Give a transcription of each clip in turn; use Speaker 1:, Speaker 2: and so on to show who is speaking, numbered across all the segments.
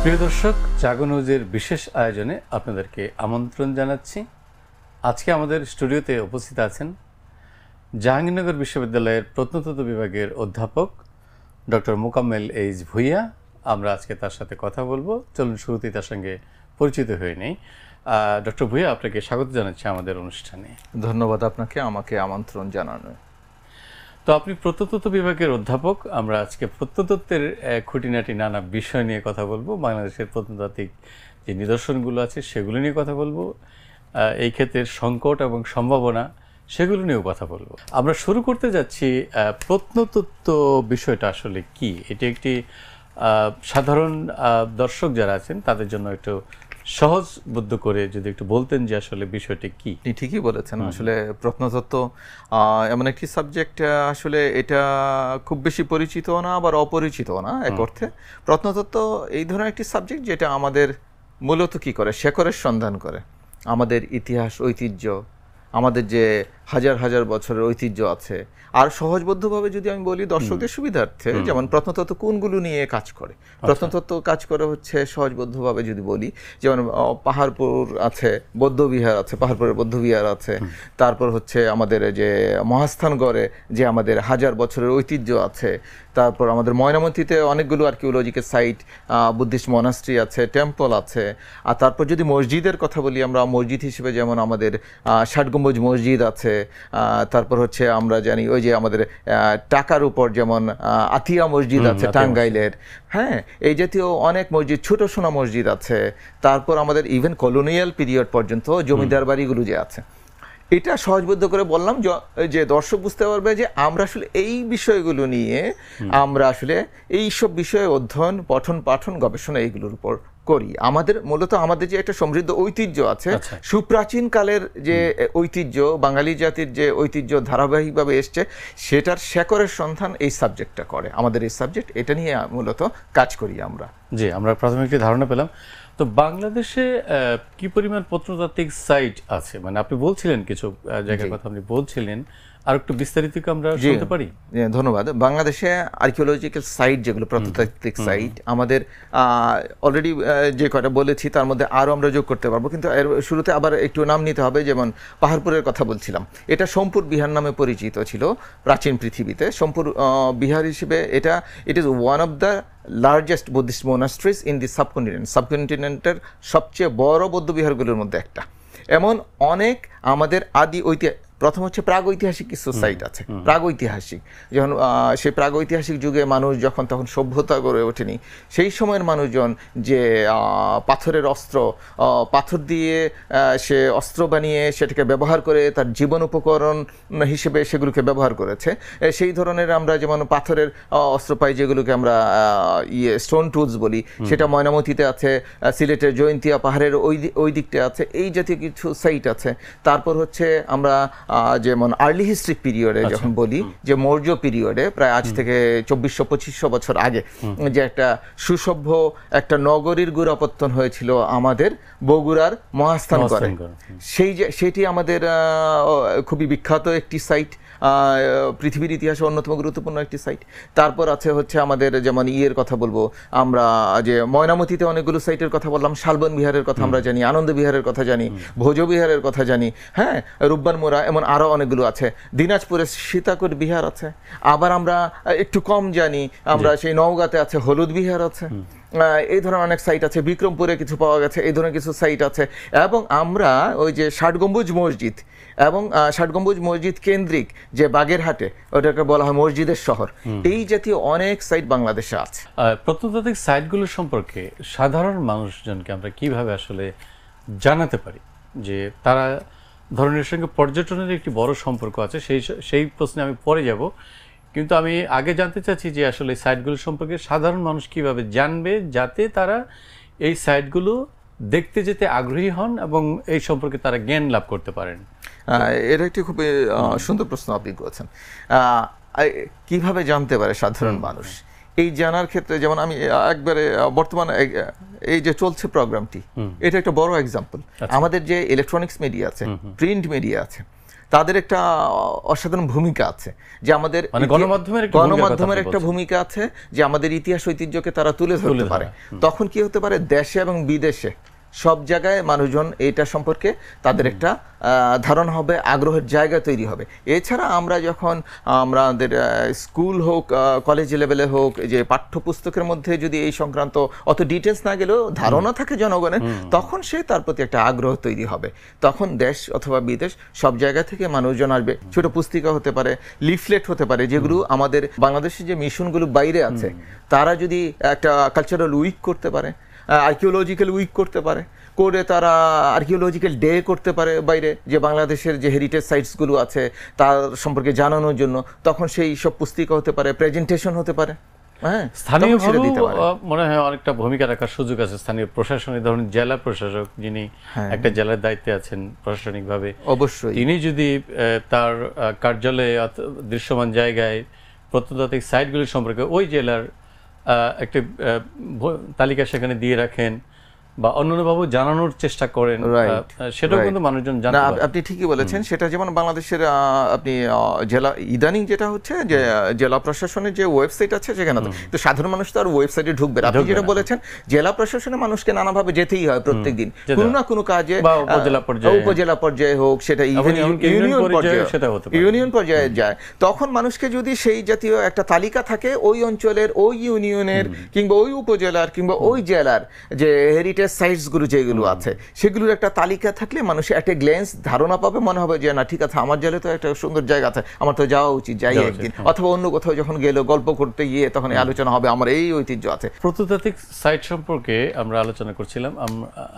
Speaker 1: প্রিয় দর্শক, জাগো নিউজের বিশেষ আয়োজনে আপনাদেরকে আমন্ত্রণ জানাচ্ছি। আজকে আমাদের স্টুডিওতে উপস্থিত আছেন জাহাঙ্গীরনগর বিশ্ববিদ্যালয়ের প্রত্নতত্ত্ব বিভাগের অধ্যাপক ডক্টর মোকাম্মেল এইচ ভূঁইয়া। আমরা আজকে তার সাথে কথা বলবো। চলুন শুরুতেই তার সঙ্গে পরিচিত হয়ে নেই। ডক্টর ভূঁইয়া, আপনাকে স্বাগত জানাচ্ছি আমাদের অনুষ্ঠানে।
Speaker 2: ধন্যবাদ আপনাকে আমাকে আমন্ত্রণ জানানো।
Speaker 1: তো আপনি প্রত্নতত্ত্ব বিভাগের অধ্যাপক। আমরা আজকে প্রত্নতত্ত্বের খুঁটিনাটি নানা বিষয় নিয়ে কথা বলবো। বাংলাদেশের প্রত্নতাত্ত্বিক যে নিদর্শনগুলো আছে সেগুলো নিয়ে কথা বলবো। এই ক্ষেত্রের সংকট এবং সম্ভাবনা সেগুলো নিয়েও কথা বলবো। আমরা শুরু করতে যাচ্ছি, প্রত্নতত্ত্ব বিষয়টা আসলে কি। এটি একটি সাধারণ দর্শক যারা আছেন তাদের জন্য একটু সহজবোধ্য করে যদি একটু বলতেন যে আসলে বিষয়টি কি।
Speaker 2: আপনি ঠিকই বলেছেন। আসলে প্রত্নতত্ত্ব এমন একটি সাবজেক্ট, আসলে এটা খুব বেশি পরিচিত না আবার অপরিচিত না এক অর্থে। প্রত্নতত্ত্ব এই ধরনের একটি সাবজেক্ট যেটা আমাদের মূলত কি করে, শেকড়ের সন্ধান করে। আমাদের ইতিহাস, ঐতিহ্য, আমাদের যে হাজার হাজার বছরের ঐতিহ্য আছে। আর সহজবদ্ধভাবে যদি আমি বলি দর্শকদের সুবিধার্থে, যেমন প্রত্নতত্ত্ব কোনগুলো নিয়ে কাজ করে। প্রত্নতত্ত্ব কাজ করে হচ্ছে সহজবদ্ধভাবে যদি বলি, যেমন পাহাড়পুর আছে, বৌদ্ধবিহার আছে, পাহাড়পুরের বৌদ্ধবিহার আছে। তারপর হচ্ছে আমাদের যে মহাস্থানগড়ে যে আমাদের হাজার বছরের ঐতিহ্য আছে। তারপর আমাদের ময়নামতিতে অনেকগুলো আর্কিওলজিক্যাল সাইট, বুদ্ধিস্ট মনাস্ট্রি আছে, টেম্পল আছে। আর তারপর যদি মসজিদের কথা বলি, আমরা মসজিদ হিসেবে যেমন আমাদের ৬০ গম্বুজ মসজিদ আছে। তারপর হচ্ছে আমরা জানি ওই যে আমাদের টাকার উপর যেমন আতিয়া মসজিদ আছে টাঙ্গাইলের। হ্যাঁ, এই জাতীয় অনেক মসজিদ, ছোট সোনা মসজিদ আছে। তারপর আমাদের ইভেন কলোনিয়াল পিরিয়ড পর্যন্ত জমিদার বাড়িগুলো যে আছে। এটা সহজবোধ্য করে বললাম যে দর্শক বুঝতে পারবে যে আমরা আসলে এই বিষয়গুলো নিয়ে আমরা আসলে এইসব বিষয়ে অধ্যয়ন, পঠন পাঠন, গবেষণা এইগুলোর উপর করি। আমাদের মূলত আমাদের যে একটা সমৃদ্ধ ঐতিহ্য আছে, সুপ্রাচীন কালের যে ঐতিহ্য, বাঙালি জাতির যে ঐতিহ্য ধারাবাহিকভাবে এসছে, সেটার শেকড়ের সন্ধান এই সাবজেক্টটা করে। আমাদের এই সাবজেক্ট এটা নিয়ে মূলত কাজ করি আমরা।
Speaker 1: জি, আমরা প্রাথমিক একটি ধারণা পেলাম। তো বাংলাদেশে কি পরিমাণ প্রত্নতাত্ত্বিক সাইট আছে? মানে আপনি বলছিলেন কিছু জায়গার কথা, আপনি বলছিলেন, আর একটু বিস্তারিত আমরা শুনতে পারি?
Speaker 2: ধন্যবাদ। বাংলাদেশে আর্কিওলজিক্যাল সাইট যেগুলো প্রত্নতাত্ত্বিক সাইট আমাদের অলরেডি যে কয়টা বলেছি তার মধ্যে আরও আমরা যোগ করতে পারবো, কিন্তু এর শুরুতে আবার একটু নাম নিতে হবে। যেমন পাহাড়পুরের কথা বলছিলাম, এটা সোমপুর বিহার নামে পরিচিত ছিল প্রাচীন পৃথিবীতে। সোমপুর বিহার হিসেবে it is one of the largest Buddhist monasteries in the সাবকন্টিনেন্টের সবচেয়ে বড় বৌদ্ধ বিহারগুলোর মধ্যে একটা। এমন অনেক আমাদের আদি প্রথম হচ্ছে প্রাগৈতিহাসিক কিছু সাইট আছে। প্রাগৈতিহাসিক যখন সেই প্রাগৈতিহাসিক যুগে মানুষ যখন তখন সভ্যতা গড়ে ওঠেনি, সেই সময়ের মানুষজন যে পাথরের অস্ত্র, পাথর দিয়ে সে অস্ত্র বানিয়ে সেটাকে ব্যবহার করে তার জীবন উপকরণ হিসেবে সেগুলোকে ব্যবহার করেছে। সেই ধরনের আমরা যেমন পাথরের অস্ত্র পাই, যেগুলোকে আমরা স্টোন টুলস বলি, সেটা ময়নামতিতে আছে, সিলেটের জয়ন্তিয়া পাহাড়ের ওই দিকটা আছে। এই জাতীয় কিছু সাইট আছে। তারপর হচ্ছে আমরা যেমন আর্লি হিস্ট্রি পিরিয়ডে যখন বলি, যে মৌর্য পিরিয়ডে প্রায় আজ থেকে ২৪০০-২৫০০ বছর আগে যে একটা সুসভ্য একটা নগরীর গোড়াপত্তন হয়েছিল আমাদের বগুড়ার মহাস্থানগড়ে। সেটি আমাদের খুবই বিখ্যাত একটি সাইট, পৃথিবীর ইতিহাসে অন্যতম গুরুত্বপূর্ণ একটি সাইট। তারপর আছে হচ্ছে আমাদের যেমন কথা বলবো আমরা, যে ময়নামতিতে অনেকগুলো সাইটের কথা বললাম। শালবন বিহারের কথা আমরা জানি, আনন্দ বিহারের কথা জানি, ভোজ বিহারের কথা জানি। হ্যাঁ, রূপবান মোড়া, এমন আরও অনেকগুলো আছে। দিনাজপুরে সীতাকুট বিহার আছে। আবার আমরা একটু কম জানি, আমরা সেই নওগাঁতে আছে হলুদ বিহার আছে। এই ধরনের অনেক সাইট আছে। বিক্রমপুরে কিছু পাওয়া গেছে, এই ধরনের কিছু সাইট আছে। এবং আমরা ওই যে ৬০ গম্বুজ মসজিদ এবং ৬০ গম্বুজ মসজিদ কেন্দ্রিক যে বাগেরহাটে, ওটাকে বলা হয় মসজিদের শহর, এই জাতীয় অনেক সাইট বাংলাদেশে আছে।
Speaker 1: প্রত্নতাত্ত্বিক সাইটগুলো সম্পর্কে সাধারণ মানুষজনকে আমরা কিভাবে আসলে জানাতে পারি যে তারা ধরনের সঙ্গে পর্যটনের একটি বড় সম্পর্ক আছে? সেই প্রশ্নে আমি পরে যাব, কিন্তু আমি আগে জানতে চাচ্ছি যে আসলে সাইটগুলো সম্পর্কে সাধারণ মানুষ কিভাবে জানবে, যাতে তারা এই সাইটগুলো দেখতে যেতে আগ্রহী হন এবং এই সম্পর্কে তারা জ্ঞান লাভ করতে পারেন।
Speaker 2: এটা একটি খুবই সুন্দর প্রশ্ন আপনি করেছেন। কিভাবে জানতে পারে সাধারণ মানুষ? এই জানার ক্ষেত্রে যেমন আমি একবারে বর্তমানে এই যে চলছে প্রোগ্রামটি, এটা একটা বড় এক্সাম্পল। আমাদের যে ইলেকট্রনিক্স মিডিয়া আছে, প্রিন্ট মিডিয়া আছে, তাদের একটা অসাধারণ ভূমিকা আছে, যে আমাদের
Speaker 1: মানে
Speaker 2: গণমাধ্যমের একটা ভূমিকা আছে, যে আমাদের ইতিহাস ঐতিহ্যকে তারা তুলে ধরতে পারে। তখন কি হতে পারে, দেশে এবং বিদেশে সব জায়গায় মানুষজন এটা সম্পর্কে তাদের একটা ধারণা হবে, আগ্রহের জায়গা তৈরি হবে। এছাড়া আমরা যখন আমাদের স্কুল হোক, কলেজ লেভেলে হোক, যে পাঠ্যপুস্তকের মধ্যে যদি এই সংক্রান্ত অত ডিটেলস না গেলেও ধারণা থাকে জনগণের, তখন সে তার প্রতি একটা আগ্রহ তৈরি হবে। তখন দেশ অথবা বিদেশ সব জায়গা থেকে মানুষজন আসবে। ছোট পুস্তিকা হতে পারে, লিফলেট হতে পারে, যেগুলো আমাদের বাংলাদেশের যে মিশনগুলো বাইরে আছে তারা যদি একটা কালচারাল উইক করতে পারে, আর্কিওলজিক্যাল উইক করতে পারে, করে তারা আর্কিওলজিক্যাল ডে করতে পারে বাইরে, যে বাংলাদেশের যে হেরিটেজ সাইটসগুলো আছে তার সম্পর্কে জানানোর জন্য, তখন সেই সব পুস্তিকা হতে পারে, প্রেজেন্টেশন হতে পারে। হ্যাঁ,
Speaker 1: স্থানীয়ভাবেও মনে হয় অনেকটা ভূমিকা রাখার সুযোগ আছে স্থানীয় প্রশাসনের, ধরুন জেলা প্রশাসক যিনি একটা জেলার দায়িত্বে আছেন প্রশাসনিকভাবে,
Speaker 2: অবশ্যই
Speaker 1: তিনি যদি তার কার্যালয়ে দৃশ্যমান জায়গায় প্রত্নতাত্ত্বিক সাইটগুলি সম্পর্কে ওই জেলার একটি তালিকা সেখানে দিয়ে রাখেন বা অন্যান্যভাবে জানানোর চেষ্টা করেন, সেটাও কিন্তু মানুষজন জানে।
Speaker 2: আপনি ঠিকই বলেছেন। সেটা যেমন বাংলাদেশের আপনি জেলা ইদানিং যেটা হচ্ছে যে জেলা প্রশাসনের যে ওয়েবসাইট আছে সেখানে তো সাধারণ মানুষ তো আর ওয়েবসাইটে ঢুকবে না। আপনি যেটা বলেছেন, জেলা প্রশাসনের মানুষকে নানাভাবে যেতেই হয় প্রত্যেকদিন কোনো না কোনো কাজে, উপজেলা পর্যায়ে হোক, সেটা ইউনিয়ন পর্যায়ে যায়। তখন মানুষকে যদি সেই জাতীয় একটা তালিকা থাকে ওই অঞ্চলের, ওই ইউনিয়নের কিংবা ওই উপজেলার কিংবা ওই জেলার যে হেরিটেজ সাইটসগুলো যেগুলো আছে সেগুলোর একটা তালিকা থাকলে মানুষ একটা গ্ল্যান্স ধারণা পাবে, মনে হবে যে না ঠিক আছে, আমার জেলায় তো একটা সুন্দর জায়গা আছে, আমার তো যাওয়া উচিত, যাই একদিন। অথবা অন্য কোথাও যখন গেল গল্প করতে গিয়ে তখন আলোচনা হবে আমার এই ঐতিহ্য আছে।
Speaker 1: প্রত্নতাত্ত্বিক সাইট সম্পর্কে আমরা আলোচনা করছিলাম।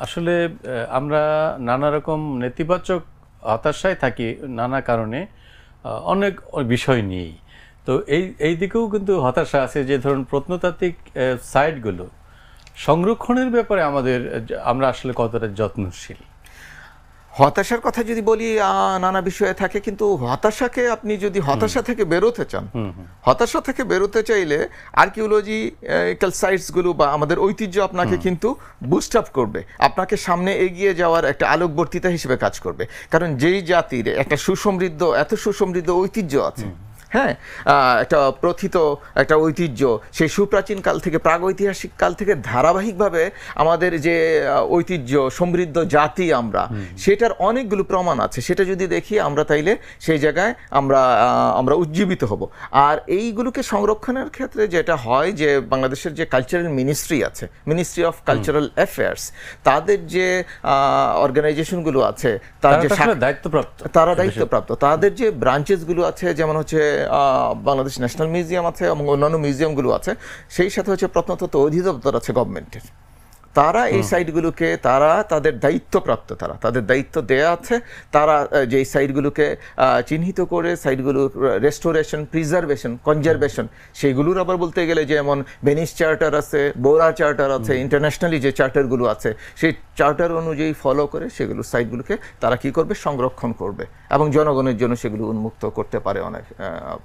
Speaker 1: আসলে আমরা নানা রকম নেতিবাচক হতাশায় থাকি নানা কারণে, অনেক বিষয় নিয়েই। তো এই দিকেও কিন্তু হতাশা আছে, যে ধরুন প্রত্নতাত্ত্বিক সাইটগুলো সংরক্ষণের ব্যাপারে আমরা আসলে কতটা যত্নশীল।
Speaker 2: হতাশার কথা যদি বলি, নানা বিষয়ে থাকে, কিন্তু হতাশাকে আপনি যদি হতাশা থেকে বেরোতে চান, হতাশা থেকে বেরোতে চাইলে আর্কিওলজিক্যাল সাইটসগুলো বা আমাদের ঐতিহ্য আপনাকে কিন্তু বুস্ট আপ করবে, আপনাকে সামনে এগিয়ে যাওয়ার একটা আলোকবর্তিতা হিসেবে কাজ করবে। কারণ যেই জাতির একটা এত সুসমৃদ্ধ ঐতিহ্য আছে, হ্যাঁ, একটা প্রথিত একটা ঐতিহ্য, সেই সুপ্রাচীন কাল থেকে, প্রাগৈতিহাসিক কাল থেকে ধারাবাহিকভাবে আমাদের যে ঐতিহ্য সমৃদ্ধ জাতি আমরা, সেটার অনেকগুলো প্রমাণ আছে। সেটা যদি দেখি আমরা, তাইলে সেই জায়গায় আমরা উজ্জীবিত হব। আর এইগুলোকে সংরক্ষণের ক্ষেত্রে যেটা হয়, যে বাংলাদেশের যে কালচারাল মিনিস্ট্রি আছে, মিনিস্ট্রি অফ কালচারাল অ্যাফেয়ার্স, তাদের যে অর্গানাইজেশনগুলো আছে, তারা দায়িত্বপ্রাপ্ত, তাদের যে ব্রাঞ্চেসগুলো আছে, যেমন হচ্ছে বাংলাদেশ ন্যাশনাল মিউজিয়াম আছে এবং অন্যান্য মিউজিয়ামগুলো আছে, সেই সাথে হচ্ছে প্রত্নতত্ত্ব অধিদপ্তর আছে গভর্নমেন্টের। তারা এই সাইটগুলোকে তাদের দায়িত্বপ্রাপ্ত, তাদের দায়িত্ব দেয়া আছে। তারা যে সাইটগুলোকে চিহ্নিত করে সাইটগুলো রেস্টোরেশন, প্রিজার্ভেশন, কনজারভেশন, সেইগুলোর আবার বলতে গেলে যেমন ভেনিস চার্টার আছে, বোরা চার্টার আছে, ইন্টারন্যাশনালি যে চার্টারগুলো আছে, সেই চার্টার অনুযায়ী ফলো করে সেগুলো সাইটগুলোকে তারা কি করবে, সংরক্ষণ করবে এবং জনগণের জন্য সেগুলো উন্মুক্ত করতে পারে অনেক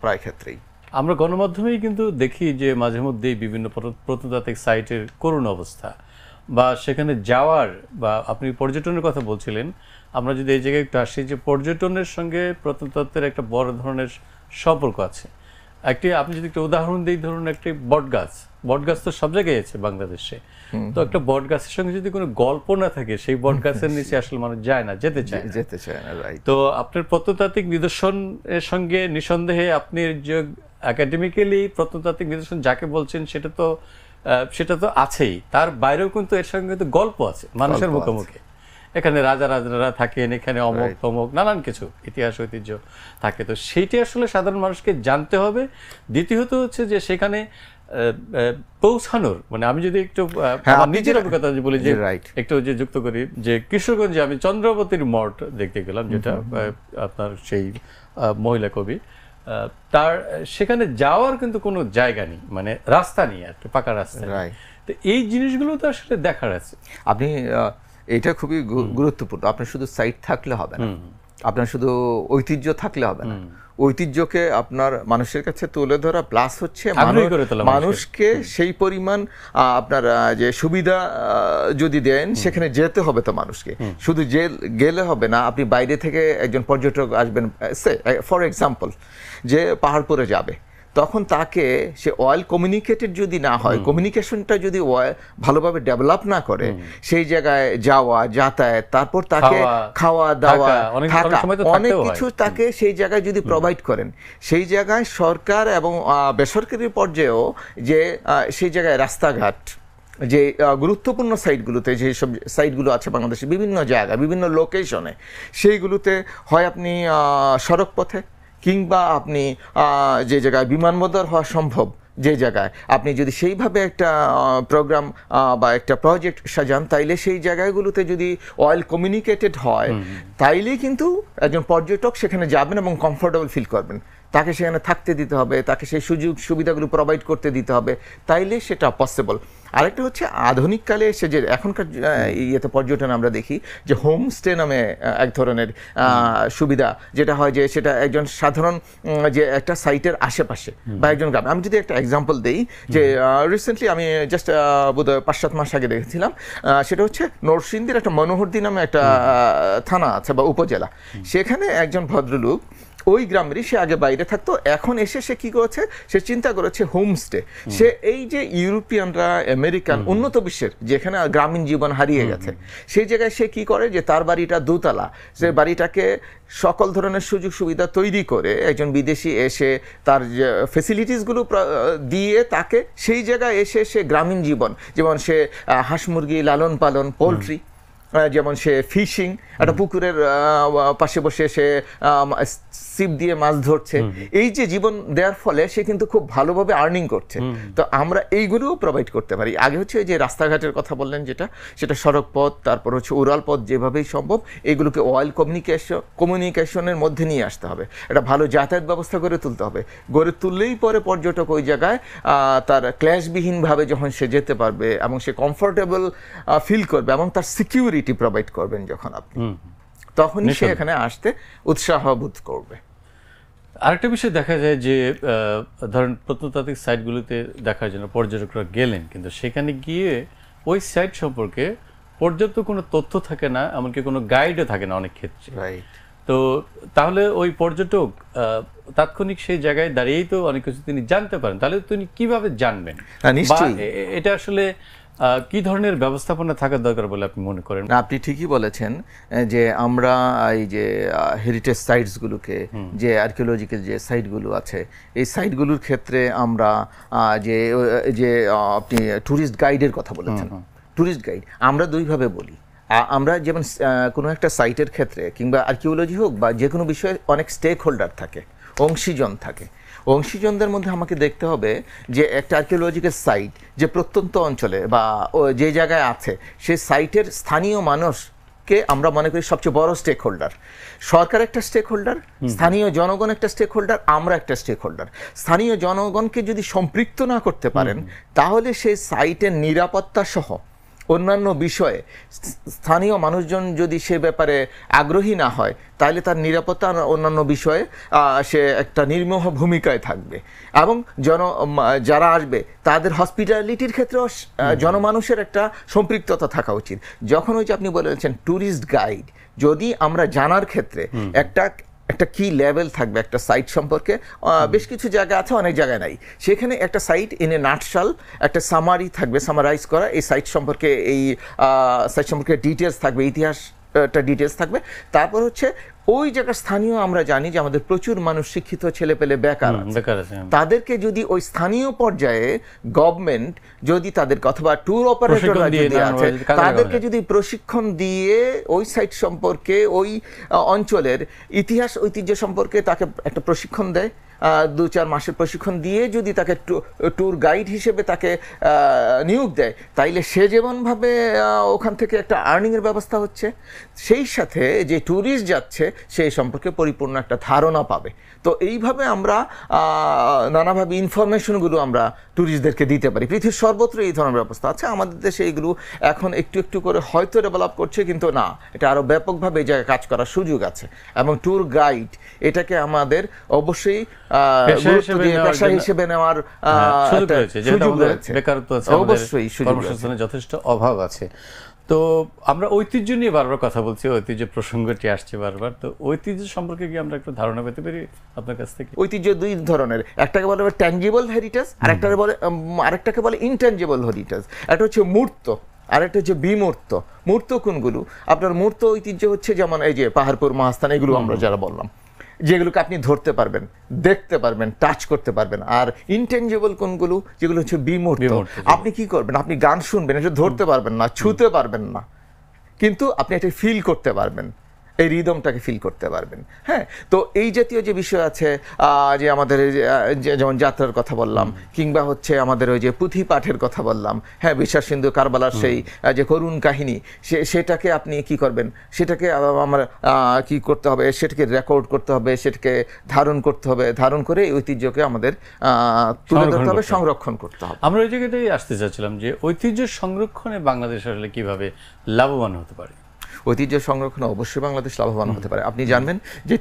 Speaker 2: প্রায় ক্ষেত্রেই।
Speaker 1: আমরা গণমাধ্যমেই কিন্তু দেখি যে মাঝে মধ্যেই বিভিন্ন প্রত্নতাত্ত্বিক সাইটের করুণ অবস্থা, বা সেখানে যাওয়ার, বা আপনি পর্যটনের কথা বলছিলেন, আমরা যদি এই জায়গায় একটু আসি, যে পর্যটনের সঙ্গে প্রত্নতত্ত্বের একটা বড় ধরনের সম্পর্ক আছে। আপনি যদি একটা উদাহরণ দিই, ধরুন একটি বটগাছ তো সব জায়গায় আছে বাংলাদেশে, তো একটা বট গাছের সঙ্গে যদি কোনো গল্প না থাকে, সেই বট গাছের নিচে আসলে মানুষ যায় না, যেতে চায় না। তো আপনার প্রত্নতাত্ত্বিক নিদর্শনের সঙ্গে নিঃসন্দেহে আপনি যে একাডেমিক্যালি প্রত্নতাত্ত্বিক নিদর্শন যাকে বলছেন সেটা তো আছেই, তার বাইরেও কিন্তু এর সঙ্গে কিন্তু গল্প আছে মানুষের মুখে মুখে। এখানে রাজারা থাকেন, এখানে অমুক তমুক নানান কিছু ইতিহাস ঐতিহ্য থাকে। তো সেইটি আসলে সাধারণ মানুষকে জানতে হবে। দ্বিতীয়ত হচ্ছে যে সেখানে পৌঁছানোর, মানে আমি যদি একটু নিজের অভিজ্ঞতা বলি, যে একটু যে যুক্ত করি, যে কিশোরগঞ্জে আমি চন্দ্রাবতীর মঠ দেখতে গেলাম, যেটা আপনার সেই মহিলা কবি, তার সেখানে যাওয়ার কিন্তু কোনো জায়গা নেই, মানে রাস্তা নেই, আর পাকা রাস্তা। তো এই জিনিসগুলো তো আসলে দেখার আছে।
Speaker 2: আপনি এটা খুবই গুরুত্বপূর্ণ। আপনার শুধু সাইট থাকলে হবে না, আপনার শুধু ঐতিহ্য থাকলে হবে না, ঐতিহ্যকে আপনার মানুষের কাছে তুলে ধরা, প্লাস হচ্ছে
Speaker 1: আগ্রহী করে তোলা
Speaker 2: মানুষকে সেই পরিমাণ আপনার যে সুবিধা যদি দেন, সেখানে যেতে হবে তো মানুষকে, শুধু গেলে হবে না। আপনি বাইরে থেকে একজন পর্যটক আসবেন, ফর এক্সাম্পল, যে পাহাড়পুরে যাবে, তখন তাকে সে ওয়েল কমিউনিকেটেড যদি না হয়, কমিউনিকেশনটা যদি ভালোভাবে ডেভেলপ না করে, সেই জায়গায় যাওয়া, যাতায়াত, তারপর তাকে খাওয়া দাওয়া, থাকা, অনেক কিছু তাকে সেই জায়গায় যদি প্রোভাইড করেন, সেই জায়গায় সরকার এবং বেসরকারি পর্যায়েও যে সেই জায়গায় রাস্তাঘাট, যে গুরুত্বপূর্ণ সাইটগুলোতে, যে সব সাইটগুলো আছে বাংলাদেশের বিভিন্ন জায়গায়, বিভিন্ন লোকেশনে, সেইগুলোতে হয় আপনি সড়ক পথে, কিংবা আপনি যে জায়গায় বিমানবন্দর হওয়া সম্ভব, যে জায়গায় আপনি যদি সেইভাবে একটা প্রোগ্রাম বা একটা প্রজেক্ট সাজান, তাইলে সেই জায়গাগুলোতে যদি ওয়েল কমিউনিকেটেড হয়, তাইলেই কিন্তু একজন পর্যটক সেখানে যাবেন এবং কমফোর্টেবল ফিল করবেন। তাকে সেখানে থাকতে দিতে হবে, তাকে সেই সুযোগ সুবিধাগুলো প্রোভাইড করতে দিতে হবে, তাইলে সেটা পসিবল। আরেকটা হচ্ছে আধুনিককালে এসে যে এখনকার ইয়েতে পর্যটন আমরা দেখি যে হোমস্টে নামে এক ধরনের সুবিধা, যেটা হয় যে সেটা একজন সাধারণ যে একটা সাইটের আশেপাশে বা একজন গ্রামে। আমি যদি একটা এক্সাম্পল দিই, যে রিসেন্টলি আমি জাস্ট বোধহয় 5-7 মাস আগে দেখেছিলাম, সেটা হচ্ছে নরসিংদীর একটা মনোহরদী নামে একটা থানা আছে বা উপজেলা, সেখানে একজন ভদ্রলোক ওই গ্রামেরই, সে আগে বাইরে থাকতো, এখন এসে সে কি করেছে, সে চিন্তা করেছে হোমস্টে। সে এই যে ইউরোপিয়ানরা, আমেরিকান, উন্নত বিশ্বের যেখানে গ্রামীণ জীবন হারিয়ে গেছে, সেই জায়গায় সে কি করে, যে তার বাড়িটা দোতলা, সে বাড়িটাকে সকল ধরনের সুযোগ সুবিধা তৈরি করে একজন বিদেশি এসে তার ফেসিলিটিসগুলো দিয়ে তাকে সেই জায়গায় এসে সে গ্রামীণ জীবন, যেমন সে হাঁস মুরগি লালন পালন, পোলট্রি, যেমন সে ফিশিং, একটা পুকুরের পাশে বসে সে ছিপ দিয়ে মাছ ধরছে, এই যে জীবন দেওয়ার ফলে সে কিন্তু খুব ভালোভাবে আর্নিং করছে। তো আমরা এইগুলোও প্রোভাইড করতে পারি। আগে হচ্ছে যে রাস্তাঘাটের কথা বললেন, সেটা সড়ক পথ, তারপর হচ্ছে উড়াল পথ, যেভাবেই সম্ভব এগুলোকে ওয়েল কমিউনিকেশনের মধ্যে নিয়ে আসতে হবে, একটা ভালো যাতায়াত ব্যবস্থা গড়ে তুলতে হবে। গড়ে তুললেই পরে পর্যটক ওই জায়গায় তার ক্ল্যাশবিহীনভাবে যখন সে যেতে পারবে এবং সে কমফোর্টেবল ফিল করবে এবং তার সিকিউরিটি প্রোভাইড করবেন যখন আপনি, তখনই সে এখানে আসতে উৎসাহ বোধ করবে।
Speaker 1: আরেকটা বিষয় দেখা যায় যে ধরেন প্রত্নতাত্ত্বিক সাইটগুলোতে দেখার জন্য পর্যটকরা গেলেন, কিন্তু সেখানে গিয়ে ওই সাইট সম্পর্কে পর্যাপ্ত কোনো তথ্য থাকে না, এমনকি কোনো গাইডও থাকে না অনেক ক্ষেত্রে। তো তাহলে ওই পর্যটক তাৎক্ষণিক সেই জায়গায় দাঁড়িয়েই তো অনেক কিছু তিনি জানতে পারেন, তাহলে তিনি কিভাবে জানবেন? এটা আসলে কি ধরনের ব্যবস্থাপনা থাকার দরকার বলে আপনি মনে করেন?
Speaker 2: আপনি ঠিকই বলেছেন যে আমরা এই যে হেরিটেজ সাইটসগুলোকে, যে আর্কিওলজিক্যাল যে সাইটগুলো আছে, এই সাইটগুলোর ক্ষেত্রে আমরা যে আপনি ট্যুরিস্ট গাইডের কথা বলেছেন, ট্যুরিস্ট গাইড আমরা দুইভাবে বলি। আমরা যেমন কোনো একটা সাইটের ক্ষেত্রে, কিংবা আর্কিওলজি হোক বা যে কোনো বিষয়ে, অনেক স্টেক হোল্ডার থাকে, অংশীজন থাকে। অংশীজনদের মধ্যে আমাকে দেখতে হবে যে একটা আর্কিওলজিক্যাল সাইট যে প্রত্যন্ত অঞ্চলে বা যে জায়গায় আছে, সেই সাইটের স্থানীয় মানুষকে আমরা মনে করি সবচেয়ে বড় স্টেক হোল্ডার। সরকার একটা স্টেক হোল্ডার, স্থানীয় জনগণ একটা স্টেক হোল্ডার, আমরা একটা স্টেক হোল্ডার। স্থানীয় জনগণকে যদি সম্পৃক্ত না করতে পারেন, তাহলে সেই সাইটের নিরাপত্তা সহ অন্যান্য বিষয়ে স্থানীয় মানুষজন যদি সে ব্যাপারে আগ্রহী না হয়, তাহলে তার নিরাপত্তা অন্যান্য বিষয়ে সে একটা নির্মোহ ভূমিকায় থাকবে। এবং যারা আসবে তাদের হসপিটালিটির ক্ষেত্রেও জনমানুষের একটা সম্পৃক্ততা থাকা উচিত। যখন ওই যে আপনি বলেছেন ট্যুরিস্ট গাইড, যদি আমরা জানার ক্ষেত্রে একটা কি লেভেল থাকবে একটা সাইট সম্পর্কে, বেশ কিছু জায়গা আছে, অনেক জায়গায় নাই, সেখানে একটা সাইট ইন এ নাটশাল একটা সামারি থাকবে, সামারাইজ করা এই সাইট সম্পর্কে, এই সাইট সম্পর্কে ডিটেলস থাকবে, ইতিহাসটা ডিটেলস থাকবে। তারপর হচ্ছে ওই জায়গার স্থানীয়, আমরা জানি যে আমাদের প্রচুর মানুষ শিক্ষিত ছেলেপেলে বেকার আছে, তাদেরকে যদি ওই স্থানীয় পর্যায়ে গভর্নমেন্ট যদি তাদেরকে, অথবা ট্যুর অপারেটররা যদি আছে, তাদেরকে যদি প্রশিক্ষণ দিয়ে ওই সাইট সম্পর্কে, ওই অঞ্চলের ইতিহাস ঐতিহ্য সম্পর্কে তাকে একটা প্রশিক্ষণ দেয়, 2-4 মাসের প্রশিক্ষণ দিয়ে যদি তাকে ট্যুর গাইড হিসেবে তাকে নিয়োগ দেয়, তাইলে সে যেমনভাবে ওখান থেকে একটা আর্নিংয়ের ব্যবস্থা হচ্ছে, সেই সাথে যে ট্যুরিস্ট যাচ্ছে সেই সম্পর্কে পরিপূর্ণ একটা ধারণা পাবে। তো এইভাবে আমরা নানাভাবে ইনফরমেশনগুলো আমরা ট্যুরিস্টদেরকে দিতে পারি। পৃথিবীর সর্বত্র এই ধরনের ব্যবস্থা আছে, আমাদের দেশে এইগুলো এখন একটু একটু করে হয়তো ডেভেলপ করছে, কিন্তু না, এটা আরও ব্যাপকভাবে এই জায়গায় কাজ করার সুযোগ আছে। এবং ট্যুর গাইড এটাকে আমাদের অবশ্যই পেশা হিসেবে নেওয়ার সুযোগ রয়েছে।
Speaker 1: বেকারত্ব আছে,
Speaker 2: অবশ্যই
Speaker 1: কর্মসংস্থানের যথেষ্ট অভাব আছে। তো আমরা ঐতিহ্য নিয়ে বারবার কথা বলছি, ঐতিহ্য প্রসঙ্গটি আসছে বারবার। তো ঐতিহ্য সম্পর্কে কি আমরা একটু ধারণা পেতে পারি আপনার কাছ থেকে?
Speaker 2: ঐতিহ্য দুই ধরনের, একটাকে বলে ট্যাঞ্জিবল হেরিটেজ, আরেকটাকে বলে ইনট্যাঞ্জিবল হেরিটেজ। একটা হচ্ছে মূর্ত, আরেকটা হচ্ছে বিমূর্ত। মূর্ত কোনগুলো? আপনার মূর্ত ঐতিহ্য হচ্ছে যেমন এই যে পাহাড়পুর, মহাস্থান, এগুলো আমরা যারা বললাম, যেগুলোকে আপনি ধরতে পারবেন, দেখতে পারবেন, টাচ করতে পারবেন। আর ইনটেনজিবল কোনগুলো? যেগুলো হচ্ছে বিমূর্ত। আপনি কি করবেন? আপনি গান শুনবেন, এটা ধরতে পারবেন না, ছুঁতে পারবেন না, কিন্তু আপনি এটা ফিল করতে পারবেন, এই রিদমটাকে ফিল করতে পারবেন। হ্যাঁ, তো এই জাতীয় যে বিষয় আছে, যে আমাদের যেমন যাত্রার কথা বললাম, কিংবা হচ্ছে আমাদের ওই যে পুঁথি পাঠের কথা বললাম, হ্যাঁ, বিশ্বাস সিন্ধু কারবালার সেই যে করুণ কাহিনী, সেটাকে আপনি কি করবেন? সেটাকে আমরা কি করতে হবে? সেটাকে রেকর্ড করতে হবে, সেটাকে ধারণ করতে হবে, ধারণ করে এই ঐতিহ্যকে আমাদের তুলে ধরতে হবে, সংরক্ষণ করতে হবে।
Speaker 1: আমরা ওই জায়গাটাই আসতে চাচ্ছিলাম যে ঐতিহ্য সংরক্ষণে বাংলাদেশ আসলে কিভাবে লাভবান হতে পারে?
Speaker 2: ঐতিহ্য সংরক্ষণে অবশ্যই বাংলাদেশ লাভবান হতে পারে। আপনি জানবেন যে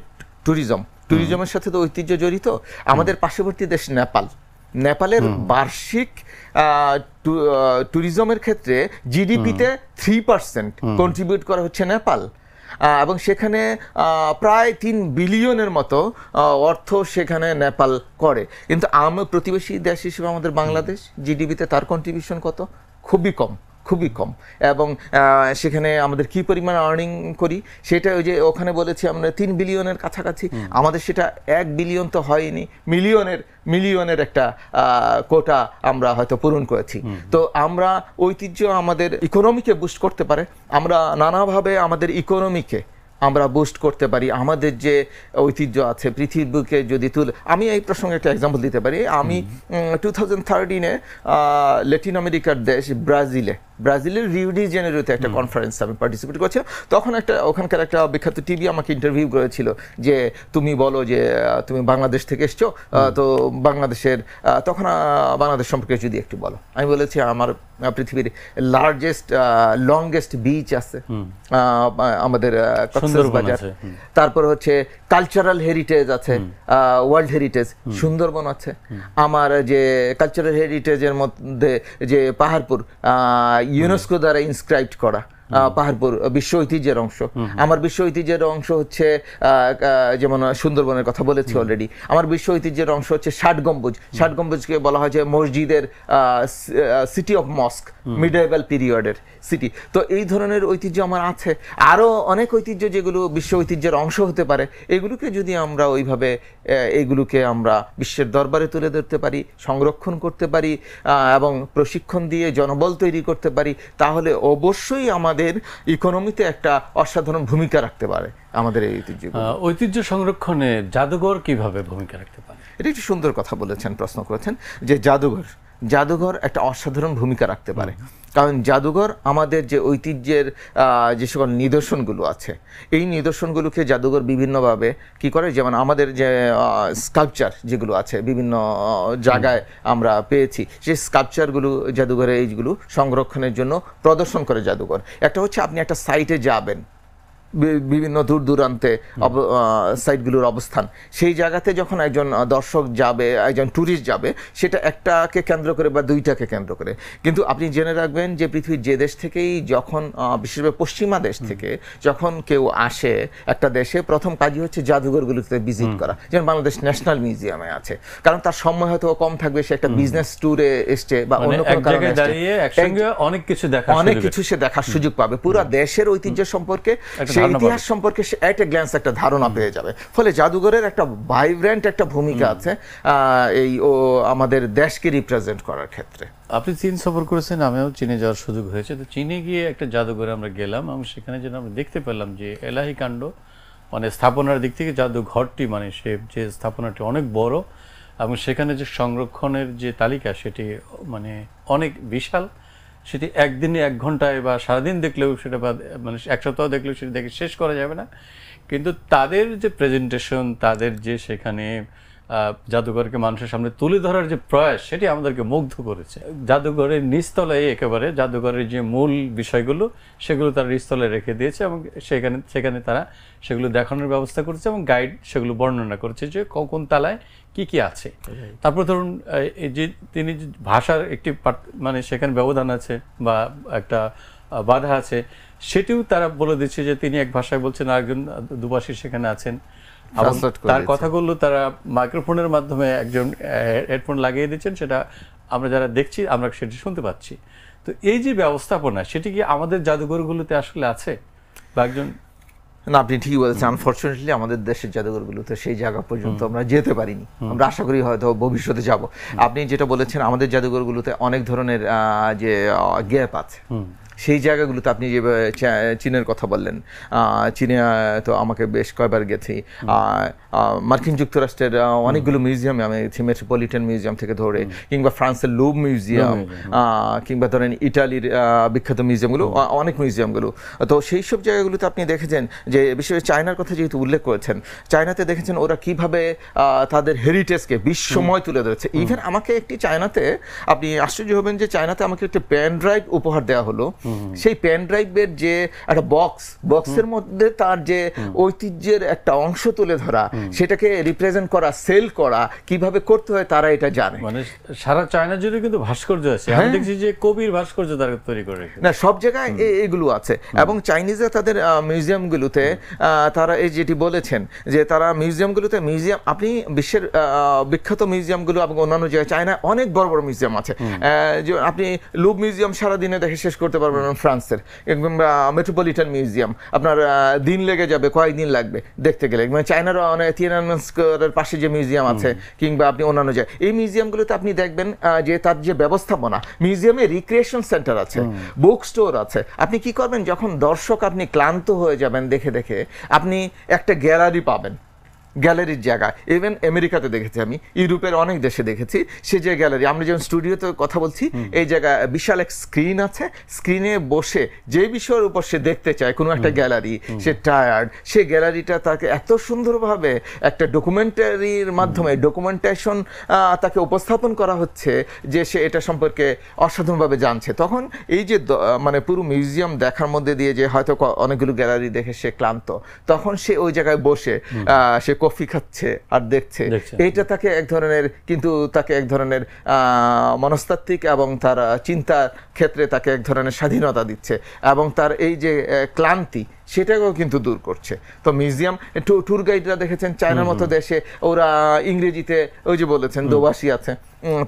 Speaker 2: ট্যুরিজমের সাথে তো ঐতিহ্য জড়িত। আমাদের পার্শ্ববর্তী দেশ নেপালের বার্ষিক ট্যুরিজমের ক্ষেত্রে জিডিপিতে 3% কন্ট্রিবিউট করা হচ্ছে নেপাল, এবং সেখানে প্রায় 3 বিলিয়নের মতো অর্থ সেখানে নেপাল করে। কিন্তু প্রতিবেশী দেশ হিসেবে আমাদের বাংলাদেশ, জিডিপিতে তার কন্ট্রিবিউশন কত? খুবই কম। এবং সেখানে আমাদের কি পরিমাণ আর্নিং করি সেটা ওই যে ওখানে বলেছি আমরা 3 বিলিয়নের কাছাকাছি, আমাদের সেটা 1 বিলিয়ন তো হয়নি, মিলিয়নের একটা কোটা আমরা হয়তো পূরণ করেছি। তো আমরা ঐতিহ্য আমাদের ইকোনমিকে বুস্ট করতে পারে, আমরা নানাভাবে আমাদের ইকোনমিকে আমরা বুস্ট করতে পারি। আমাদের যে ঐতিহ্য আছে পৃথিবীকে যদি আমি এই প্রসঙ্গে একটা এক্সাম্পল দিতে পারি। আমি 2013-এ ল্যাটিন আমেরিকার দেশ ব্রাজিলের রিও ডি জেনেরোতে একটা কনফারেন্স আমি পার্টিসিপেট করেছিলাম। তখন ওখানকার একটা বিখ্যাত টিভি আমাকে ইন্টারভিউ করেছিল যে তুমি বলো যে তুমি বাংলাদেশ থেকে এসছো, তো বাংলাদেশের তখন বাংলাদেশ সম্পর্কে যদি একটু বলো। আমি বলেছি আমার পৃথিবীর লংগেস্ট বিচ আছে আমাদের কক্সবাজার, তারপর হচ্ছে কালচারাল হেরিটেজ আছে, ওয়ার্ল্ড হেরিটেজ সুন্দরবন আছে। আমার যে কালচারাল হেরিটেজের মধ্যে যে পাহাড়পুর ইউনেস্কো দ্বারা ইনস্ক্রাইবড করা পাহাড়পুর বিশ্ব ঐতিহ্যের অংশ। আমার বিশ্ব ঐতিহ্যের অংশ হচ্ছে যেমন সুন্দরবনের কথা বলেছি অলরেডি। আমার বিশ্ব ঐতিহ্যের অংশ হচ্ছে 60 গম্বুজকে বলা হয় যে মসজিদের সিটি অফ মস্ক, মিডিয়েভাল পিরিয়ডের সিটি। তো এই ধরনের ঐতিহ্য আমার আছে। আরও অনেক ঐতিহ্য যেগুলো বিশ্ব ঐতিহ্যের অংশ হতে পারে, এগুলোকে যদি আমরা ওইভাবে এইগুলোকে আমরা বিশ্বের দরবারে তুলে ধরতে পারি, সংরক্ষণ করতে পারি এবং প্রশিক্ষণ দিয়ে জনবল তৈরি করতে পারি, তাহলে অবশ্যই আমাদের ইকোনমিতে একটা অসাধারণ ভূমিকা রাখতে পারে আমাদের এই ঐতিহ্য।
Speaker 1: ঐতিহ্য সংরক্ষণে জাদুঘর কিভাবে ভূমিকা রাখতে পারে?
Speaker 2: এটা একটু সুন্দর কথা বলেছেন, প্রশ্ন করেছেন যে জাদুঘর একটা অসাধারণ ভূমিকা রাখতে পারে। কারণ জাদুঘর আমাদের যে ঐতিহ্যের যে সকল নিদর্শনগুলো আছে, এই নিদর্শনগুলোকে জাদুঘর বিভিন্নভাবে কি করে, যেমন আমাদের যে স্কাল্পচার যেগুলো আছে বিভিন্ন জায়গায় আমরা পেয়েছি, সেই স্কাল্পচারগুলো জাদুঘরে এইগুলো সংরক্ষণের জন্য প্রদর্শন করে জাদুঘর। একটা হচ্ছে আপনি একটা সাইটে যাবেন, বিভিন্ন দূর দূরান্তে সাইটগুলোর অবস্থান, সেই জায়গাতে যখন একজন দর্শক যাবে, একজন ট্যুরিস্ট যাবে, সেটা একটাকে কেন্দ্র করে বা দুইটাকে কেন্দ্র করে। কিন্তু আপনি জেনে রাখবেন যে পৃথিবীর যে দেশ থেকেই যখন বিশেষভাবে পশ্চিমা দেশ থেকে যখন কেউ আসে একটা দেশে, প্রথম কাজই হচ্ছে জাদুঘরগুলোতে ভিজিট করা। যেমন বাংলাদেশ ন্যাশনাল মিউজিয়ামে আছে, কারণ তার সময় হয়তো কম থাকবে, সে একটা বিজনেস ট্যুরে এসছে বা অন্য কোনো কারণে
Speaker 1: অনেক কিছু
Speaker 2: সে দেখার সুযোগ পাবে। পুরো দেশের ঐতিহ্য সম্পর্কে, ইতিহাস সম্পর্কে সে এট এ গ্ল্যান্স একটা ধারণা পেয়ে যাবে। ফলে জাদুঘরের একটা ভাইব্রেন্ট একটা ভূমিকা আছে এই আমাদের দেশকে রিপ্রেজেন্ট করার ক্ষেত্রে।
Speaker 1: আপনি চীন সফর করেছেন, আমিও চীনে যাওয়ার সুযোগ হয়েছে। তো চীনে গিয়ে একটা জাদুঘরে আমরা গেলাম, এবং সেখানে যেন আমরা দেখতে পেলাম যে এলাহি কাণ্ড মানে স্থাপনার দিক থেকে জাদুঘরটি মানে সে যে স্থাপনাটি অনেক বড় এবং সেখানে যে সংরক্ষণের যে তালিকা সেটি মানে অনেক বিশাল। সেটি একদিনে 1 ঘন্টায় বা সারাদিন দেখলেও সেটা বা মানে 1 সপ্তাহ দেখলেও সেটা দেখে শেষ করা যাবে না। কিন্তু তাদের যে প্রেজেন্টেশন, তাদের যে সেখানে জাদুঘরকে মানুষের সামনে তুলে ধরার যে প্রয়াস, সেটি আমাদেরকে মুগ্ধ করেছে। জাদুঘরের নিচতলায় একেবারে জাদুঘরের যে মূল বিষয়গুলো সেগুলো তারা নিচতলায় রেখে দিয়েছে এবং সেখানে তারা সেগুলো দেখানোর ব্যবস্থা করেছে এবং গাইড সেগুলো বর্ণনা করেছে যে কোন তালায় কি কি আছে। তারপর ধরুন এই যে তিনি ভাষার একটি মানে সেখানে ব্যবধান আছে বা একটা বাধা আছে, সেটিও তারা বলে দিচ্ছে যে তিনি এক ভাষায় বলছেন, আরেকজন দুভাষী সেখানে আছেন। তার কথাগুলো তারা মাইক্রোফোনের মাধ্যমে একজন হেডফোন লাগিয়ে দিচ্ছেন, সেটা আমরা যারা দেখছি আমরা সেটি শুনতে পাচ্ছি। তো এই যে ব্যবস্থাপনা, সেটি কি আমাদের জাদুঘরগুলোতে আসলে আছে বা একজন?
Speaker 2: না, আপনি ঠিকই বলেছেন। আনফরচুনেটলি আমাদের দেশের জাদুঘরগুলোতে সেই জায়গা পর্যন্ত আমরা যেতে পারিনি। আমরা আশা করি হয়তো ভবিষ্যতে যাব। আপনি যেটা বলেছেন, আমাদের জাদুঘরগুলোতে অনেক ধরনের যে গ্যাপ আছে, সেই জায়গাগুলোতে আপনি যে চীনের কথা বললেন, চীনে তো আমাকে বেশ কয়েকবার গেছি। মার্কিন যুক্তরাষ্ট্রের অনেকগুলো মিউজিয়ামে আমি গেছি, মেট্রোপলিটন মিউজিয়াম থেকে ধরে, কিংবা ফ্রান্সের লুভ মিউজিয়াম, কিংবা ধরেন ইটালির বিখ্যাত মিউজিয়ামগুলো, অনেক মিউজিয়ামগুলো। তো সেই সব জায়গাগুলোতে আপনি দেখেছেন যে, বিশেষ করে চায়নার কথা যেহেতু উল্লেখ করেছেন, চায়নাতে দেখেছেন ওরা কিভাবে তাদের হেরিটেজকে বিশ্বময় তুলে ধরেছে। ইভেন আমাকে একটি চায়নাতে, আপনি আশ্চর্য হবেন যে চায়নাতে আমাকে একটি পেন ড্রাইভ উপহার দেওয়া হলো। সেই পেন ড্রাইভের যে একটা বক্সের মধ্যে তার যে ঐতিহ্যের একটা অংশ তুলে ধরা, সেটাকে রিপ্রেজেন্ট করা, সেল করা কিভাবে করতে হয় তারা এটা জানে।
Speaker 1: মানে সারা চায়না জুড়ে কিন্তু ভাস্কর্য আছে। আমি দেখছি যে কবির ভাস্কর্য তারা তৈরি করে রেখেছে।
Speaker 2: না, সব জায়গায় এগুলো আছে। এবং চাইনিজরা তাদের মিউজিয়ামগুলোতে তারা এই যেটি বলেছেন যে তারা মিউজিয়ামগুলোতে আপনি বিশ্বের বিখ্যাত মিউজিয়ামগুলো এবং অন্যান্য জায়গায়, চায়নায় অনেক বড় বড় মিউজিয়াম আছে। যে আপনি লুভ মিউজিয়াম সারাদিনে দেখে শেষ করতে পারবেন ফ্রান্সের, কিংবা মেট্রোপলিটন মিউজিয়াম আপনার দিন লেগে যাবে, কয়েকদিন লাগবে দেখতে গেলে। মানে চায়নার অনেক তিয়ানানমেন স্কোয়ারের পাশে যে মিউজিয়াম আছে, কিংবা আপনি অন্যান্য জায়গায়, এই মিউজিয়ামগুলোতে আপনি দেখবেন যে তার যে ব্যবস্থাপনা, মিউজিয়ামে রিক্রিয়েশন সেন্টার আছে, বুক স্টোর আছে। আপনি কি করবেন, যখন দর্শক আপনি ক্লান্ত হয়ে যাবেন দেখে দেখে, আপনি একটা গ্যালারি পাবেন, গ্যালারির জায়গা। ইভেন আমেরিকাতে দেখেছি, আমি ইউরোপের অনেক দেশে দেখেছি সে যে গ্যালারি। আমরা যেমন স্টুডিওতে কথা বলছি, এই জায়গায় বিশাল এক স্ক্রিন আছে, স্ক্রিনে বসে যে বিষয়ের উপর সে দেখতে চায়, কোনো একটা গ্যালারি, সে টায়ার্ড, সে গ্যালারিটা তাকে এত সুন্দরভাবে একটা ডকুমেন্টারির মাধ্যমে ডকুমেন্টেশন তাকে উপস্থাপন করা হচ্ছে যে সে এটা সম্পর্কে অসাধারণভাবে জানছে। তখন এই যে মানে পুরো মিউজিয়াম দেখার মধ্যে দিয়ে যে হয়তো অনেকগুলো গ্যালারি দেখে সে ক্লান্ত, তখন সে ওই জায়গায় বসে সে কফি খাচ্ছে আর দেখছে। এইটা তাকে এক ধরনের, কিন্তু তাকে এক ধরনের মনস্তাত্ত্বিক এবং তার চিন্তার ক্ষেত্রে তাকে এক ধরনের স্বাধীনতা দিচ্ছে, এবং তার এই যে ক্লান্তি সেটাকেও কিন্তু দূর করছে। তো মিউজিয়াম, ট্যুর গাইডরা দেখেছেন চায়নার মতো দেশে ওরা ইংরেজিতে ওই যে বলেছেন দোভাষী আছে,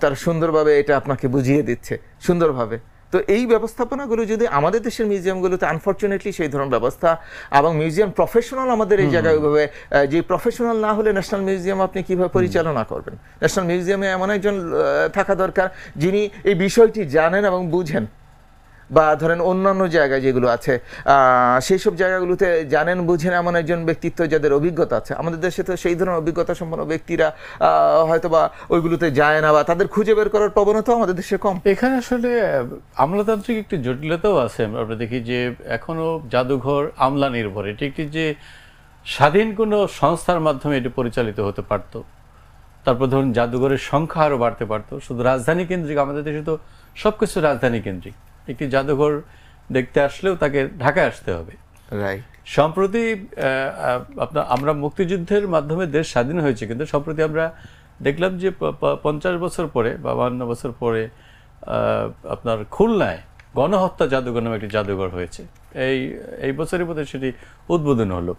Speaker 2: তারা সুন্দরভাবে এটা আপনাকে বুঝিয়ে দিচ্ছে সুন্দরভাবে। তো এই ব্যবস্থাপনাগুলো যদি আমাদের দেশের মিউজিয়ামগুলোতে, আনফরচুনেটলি সেই ধরনের ব্যবস্থা এবং মিউজিয়াম প্রফেশনাল আমাদের এই জায়গায় ওইভাবে, যে প্রফেশনাল না হলে ন্যাশনাল মিউজিয়াম আপনি কীভাবে পরিচালনা করবেন? ন্যাশনাল মিউজিয়ামে এমন একজন থাকা দরকার যিনি এই বিষয়টি জানেন এবং বুঝেন, বা ধরেন অন্যান্য জায়গায় যেগুলো আছে সেই সব জায়গাগুলোতে জানেন বুঝেন এমন একজন ব্যক্তিত্ব যাদের অভিজ্ঞতা আছে। আমাদের দেশে তো সেই ধরনের অভিজ্ঞতা সম্পন্ন ব্যক্তিরা হয়তো বা ওইগুলোতে যায় না, বা তাদের খুঁজে বের করার প্রবণতা আমাদের দেশে কম।
Speaker 1: এখানে আসলে আমলাতান্ত্রিক একটি জটিলতাও আছে। আমরা দেখি যে এখনো জাদুঘর আমলা নির্ভর, এটি একটি যে স্বাধীন কোনো সংস্থার মাধ্যমে এটি পরিচালিত হতে পারত। তারপর ধরুন জাদুঘরের সংখ্যা আরও বাড়তে পারতো। শুধু রাজধানী কেন্দ্রিক, আমাদের দেশে তো সবকিছু রাজধানী কেন্দ্রিক। একটি জাদুঘর দেখতে আসলেও তাকে ঢাকায় আসতে হবে।
Speaker 2: রাইট।
Speaker 1: সম্প্রতি আমরা মুক্তিযুদ্ধের মাধ্যমে দেশ স্বাধীন হয়েছে, কিন্তু সম্প্রতি আমরা দেখলাম যে 50 বছর পরে বা 52 বছর পরে আপনার খুলনায় গণহত্যা জাদুঘর নামে একটি জাদুঘর হয়েছে। এই বছরের মধ্যে সেটি উদ্বোধন হলো।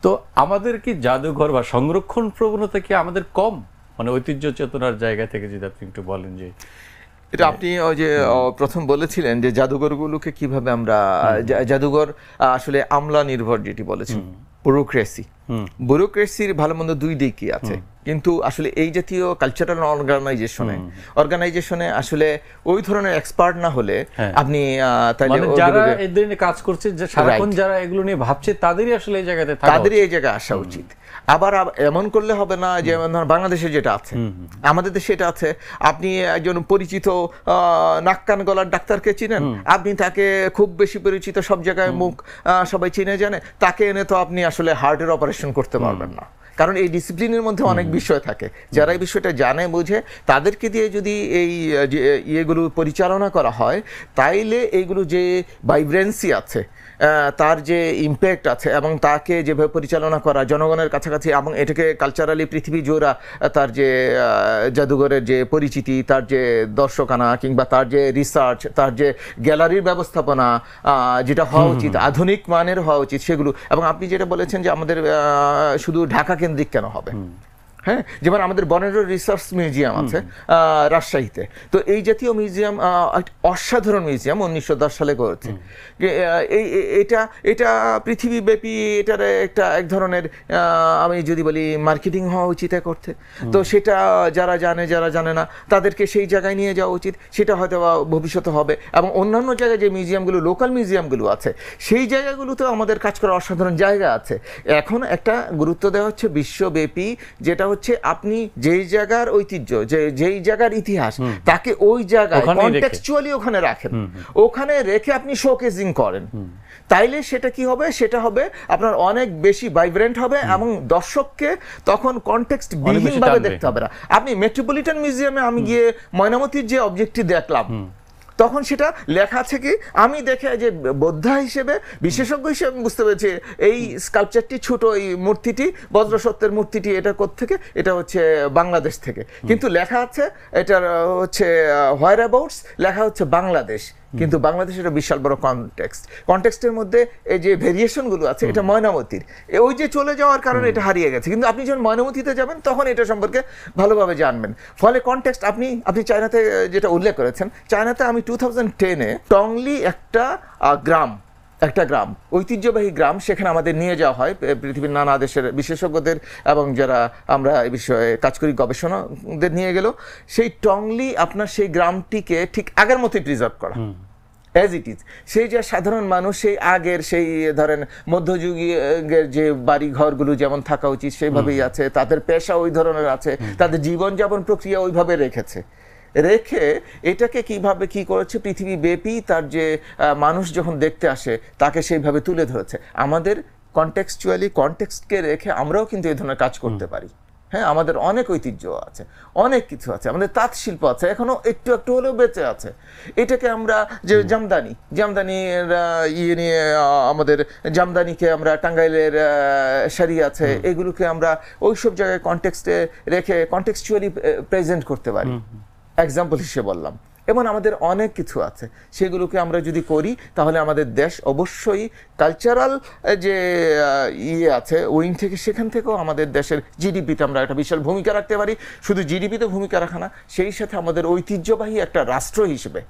Speaker 1: তো আমাদের কি জাদুঘর বা সংরক্ষণ প্রবণতা কি আমাদের কম, মানে ঐতিহ্য চেতনার জায়গা থেকে যদি আপনি একটু বলেন। যে
Speaker 2: এটা আপনি ওই যে প্রথম বলেছিলেন যে জাদুঘরগুলোকে কিভাবে আমরা, জাদুঘর আসলে আমলা নির্ভর যেটি বলেছেন, ব্যুরোক্রেসি, ব্যুরোক্রেসির ভালো মন্দ দুই দিকই আছে, কিন্তু আসলে এই জাতীয় কালচারাল অর্গানাইজেশনে আসলে ওই ধরনের এক্সপার্ট না হলে আপনি
Speaker 1: মানে যারা এই ধরনের কাজ করছে, যে সারাক্ষণ যারা এগুলো নিয়ে ভাবছে, তাদেরই আসলে এই জায়গাতে থাকা,
Speaker 2: তাদেরই এই জায়গায় আসা উচিত। আবার এমন করলে হবে না যে বাংলাদেশে যেটা আছে, আমাদের দেশে এটা আছে, আপনি একজন পরিচিত নাক কান গলার ডাক্তারকে চিনেন, আপনি তাকে খুব বেশি পরিচিত, সব জায়গায় মুখ সবাই চিনে জানে, তাকে এনে তো আপনি আসলে হার্টের অপারেশন করতে পারবেন না, কারণ এই ডিসিপ্লিনের মধ্যে অনেক বিষয় থাকে। যারা এই বিষয়টা জানে বুঝে, তাদেরকে দিয়ে যদি এই ইয়েগুলো পরিচালনা করা হয়, তাইলে এইগুলো যে ভাইব্রেন্সি আছে, তার যে ইম্প্যাক্ট আছে, এবং তাকে যেভাবে পরিচালনা করা জনগণের কাছাকাছি, এবং এটাকে কালচারালি পৃথিবী জোড়া তার যে জাদুঘরের যে পরিচিতি, তার যে দর্শকানা, কিংবা তার যে রিসার্চ, তার যে গ্যালারির ব্যবস্থাপনা যেটা হওয়া উচিত, আধুনিক মানের হওয়া উচিত সেগুলো। এবং আপনি যেটা বলেছেন যে আমাদের শুধু ঢাকা কেন্দ্রিক কেন হবে, হ্যাঁ, যেমন আমাদের বনেরো রিসার্চ মিউজিয়াম আছে রাজশাহীতে, তো এই জাতীয় মিউজিয়াম অসাধারণ মিউজিয়াম 1910 সালে করেছে। এটা পৃথিবীব্যাপী এটার এক ধরনের আমি যদি বলি মার্কেটিং হওয়া উচিত করতে, তো সেটা যারা জানে, যারা জানে না, তাদেরকে সেই জায়গায় নিয়ে যাওয়া উচিত, সেটা হয়তো ভবিষ্যতে হবে। এবং অন্যান্য জায়গায় যে মিউজিয়ামগুলো, লোকাল মিউজিয়ামগুলো আছে, সেই জায়গাগুলোতেও আমাদের কাজ করার অসাধারণ জায়গা আছে। এখন একটা গুরুত্ব দেওয়া হচ্ছে বিশ্বব্যাপী, যেটা হচ্ছে আপনি যেই জায়গার ঐতিহ্য, যেই জায়গার ইতিহাস, তাকে ওই জায়গায় কনটেক্সচুয়ালি ওখানে রাখেন, ওখানে রেখে আপনি শোকেজিং করেন, তাইলে সেটা কি হবে, সেটা হবে আপনার অনেক বেশি ভাইব্রেন্ট হবে, এবং দর্শককে তখন কনটেক্সট বিহীনভাবে দেখতে হবে না। আপনি মেট্রোপলিটন মিউজিয়ামে আমি গিয়ে ময়নামতির যে অবজেক্টটি দেখলাম, তখন সেটা লেখা আছে কি, আমি দেখে যে বোদ্ধা হিসেবে, বিশেষজ্ঞ হিসেবে বুঝতে পেরেছি এই স্কাল্পচারটি, ছোট এই মূর্তিটি, বজ্রসত্যের মূর্তিটি, এটা কোত্থেকে, এটা হচ্ছে বাংলাদেশ থেকে, কিন্তু লেখা আছে এটার হচ্ছে হোয়ার অ্যাবাউটস, লেখা হচ্ছে বাংলাদেশ, কিন্তু বাংলাদেশের একটা বিশাল বড় কনটেক্সটের মধ্যে এই যে ভেরিয়েশনগুলো আছে, এটা ময়নামতির, ওই যে চলে যাওয়ার কারণে এটা হারিয়ে গেছে। কিন্তু আপনি যখন ময়নামতিতে যাবেন, তখন এটা সম্পর্কে ভালোভাবে জানবেন। ফলে কনটেক্সট, আপনি চায়নাতে যেটা উল্লেখ করেছেন, চায়নাতে আমি 2010-এ টংলি একটা গ্রাম, ঐতিহ্যবাহী গ্রাম, সেখানে আমাদের নিয়ে যাওয়া হয় পৃথিবীর নানা দেশের বিশেষজ্ঞদের এবং যারা আমরা এই বিষয়ে কাজ করি, গবেষণাদের নিয়ে গেল। সেই টংলি আপনার সেই গ্রামটিকে ঠিক আগের মতোই প্রিজার্ভ করা, অ্যাজ ইট ইজ। সেই যে সাধারণ মানুষ, সেই আগের, সেই ধরেন মধ্যযুগীয় যে বাড়ি ঘরগুলো যেমন থাকা উচিত সেইভাবেই আছে, তাদের পেশা ওই ধরনের আছে, তাদের জীবনযাপন প্রক্রিয়া ওইভাবে রেখে এটাকে কিভাবে কি করেছে পৃথিবী ব্যাপী, তার যে মানুষ যখন দেখতে আসে তাকে সেইভাবে তুলে ধরেছে। আমাদের কনটেক্সটকে রেখে আমরাও কিন্তু এই ধরনের কাজ করতে পারি। হ্যাঁ, আমাদের অনেক ঐতিহ্য আছে, অনেক কিছু আছে, আমাদের তাঁত শিল্প আছে, এখনো একটু হলেও বেঁচে আছে। এটাকে আমরা যে জামদানির ইয়ে নিয়ে, আমাদের জামদানিকে আমরা, টাঙ্গাইলের শাড়ি আছে, এগুলোকে আমরা ওইসব জায়গায় কনটেক্সটে রেখে কনটেক্সচুয়ালি প্রেজেন্ট করতে পারি, এক্সাম্পল হিসেবে বললাম। এবং আমাদের অনেক কিছু আছে, সেগুলোকে আমরা যদি করি, তাহলে আমাদের দেশ অবশ্যই কালচারাল যে ইয়ে আছে উইং থেকে, সেখান থেকেও আমাদের দেশের জিডিপিতে আমরা একটা বিশাল ভূমিকা রাখতে পারি। শুধু জিডিপিতে ভূমিকা রাখা না, সেই সাথে আমাদের ঐতিহ্যবাহী একটা রাষ্ট্র হিসেবে,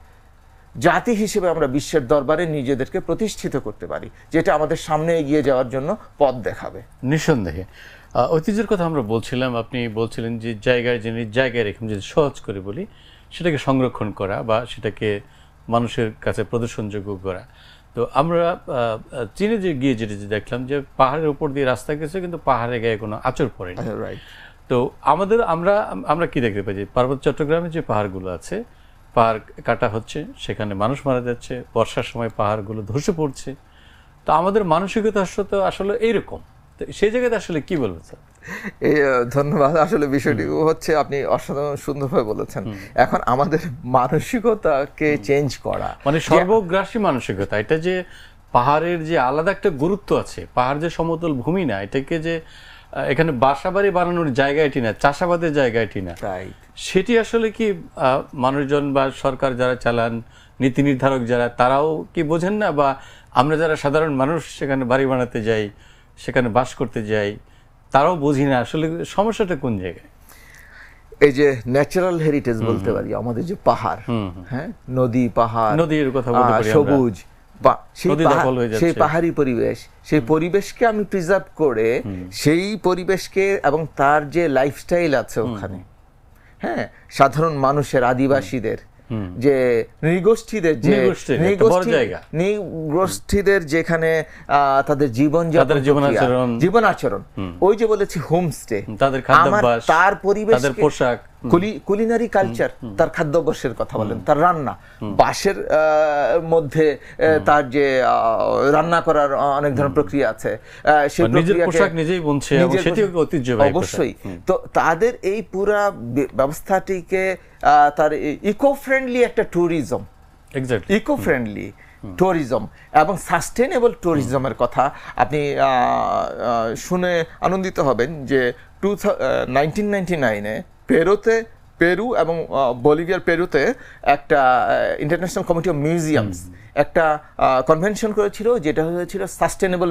Speaker 2: জাতি হিসেবে আমরা বিশ্বের দরবারে নিজেদেরকে প্রতিষ্ঠিত করতে পারি, যেটা আমাদের সামনে এগিয়ে যাওয়ার জন্য পথ দেখাবে।
Speaker 1: নিঃসন্দেহে ঐতিহ্যের কথা আমরা বলছিলাম, আপনি বলছিলেন যে জায়গায় রেখে, যদি সহজ করে বলি, সেটাকে সংরক্ষণ করা বা সেটাকে মানুষের কাছে প্রদর্শনযোগ্য করা। তো আমরা চীনে গিয়ে যেটা দেখলাম, যে পাহাড়ের উপর দিয়ে রাস্তা গেছে, কিন্তু পাহাড়ে গায়ে কোনো আঁচড় পড়েনি। তো আমরা কি দেখতে পাই, যে পার্বত্য চট্টগ্রামে যে পাহাড়গুলো আছে, পাহাড় কাটা হচ্ছে, সেখানে মানুষ মারা যাচ্ছে, বর্ষার সময় পাহাড়গুলো ধসে পড়ছে। তো আমাদের মানসিকতা আসলে এইরকম। তো সেই জায়গাতে আসলে কি বলবো স্যার?
Speaker 2: ধন্যবাদ। আসলে বিষয়টি হচ্ছে, আপনি অসাধারণ সুন্দরভাবে বলেছেন। এখন আমাদের মানসিকতাকে চেঞ্জ করা,
Speaker 1: মানে সর্বগ্রাসী মানসিকতা, এটা যে পাহাড়ের যে আলাদা একটা গুরুত্ব আছে, পাহাড় যে সমতল ভূমি না, এটাকে যে এখানে বাসাবাড়ি বানানোর জায়গা এটি না, চাষাবাদের জায়গা এটি না, সেটি আসলে কি মানুষজন বা সরকার যারা চালান, নীতি নির্ধারক যারা, তারাও কি বোঝেন না? বা আমরা যারা সাধারণ মানুষ সেখানে বাড়ি বানাতে যাই, সেখানে বাস করতে যাই, তারাও বুঝি না আসলে সমস্যাটা কোন জায়গায়?
Speaker 2: এই যে ন্যাচারাল হেরিটেজ বলতে পারি, আমাদের যে পাহাড়, হ্যাঁ, নদীর কথা বলতে পারি, সবুজ, বা সেই
Speaker 1: নদী-দখল হয়ে যাচ্ছে।
Speaker 2: সেই পাহাড়ি পরিবেশ, সেই পরিবেশকে আমি প্রিজার্ভ করে সেই পরিবেশকে এবং তার যে লাইফস্টাইল আছে ওখানে, হ্যাঁ, সাধারণ মানুষের, আদিবাসীদের, যে নৃগোষ্ঠীদের, যে
Speaker 1: নৃগোষ্ঠীর একটা বড় জায়গা।
Speaker 2: নৃগোষ্ঠীদের যেখানে তাদের জীবন আচরণ, ওই যে বলেছি হোমস্টে,
Speaker 1: তাদের খাদ্যাভ্যাস,
Speaker 2: তার পরিবেশ,
Speaker 1: তাদের পোশাক,
Speaker 2: কুলিনারি কালচার, তার খাদ্যাভ্যাসের কথা বলেন, তার রান্না, বাঁশের মধ্যে তার যে রান্না করার অনেক ধরনের প্রক্রিয়া আছে, সেই
Speaker 1: পোশাক নিজেই বুনছে এবং সেটিও ঐতিহ্যবাহী।
Speaker 2: অবশ্যই। তো তাদের এই পুরা ব্যবস্থাটিকে তার ইকো ফ্রেন্ডলি একটা ট্যুরিজম, ইকো ফ্রেন্ডলি ট্যুরিজম এবং সাস্টেনেবল ট্যুরিজমের কথা আপনি শুনে আনন্দিত হবেন যে 1999-এ পেরু এবং বলিভিয়ার পেরুতে একটা ইন্টারন্যাশনাল কমিটি অফ মিউজিয়ামস একটা কনভেনশন করেছিল, যেটা হয়েছিল সাস্টেনেবল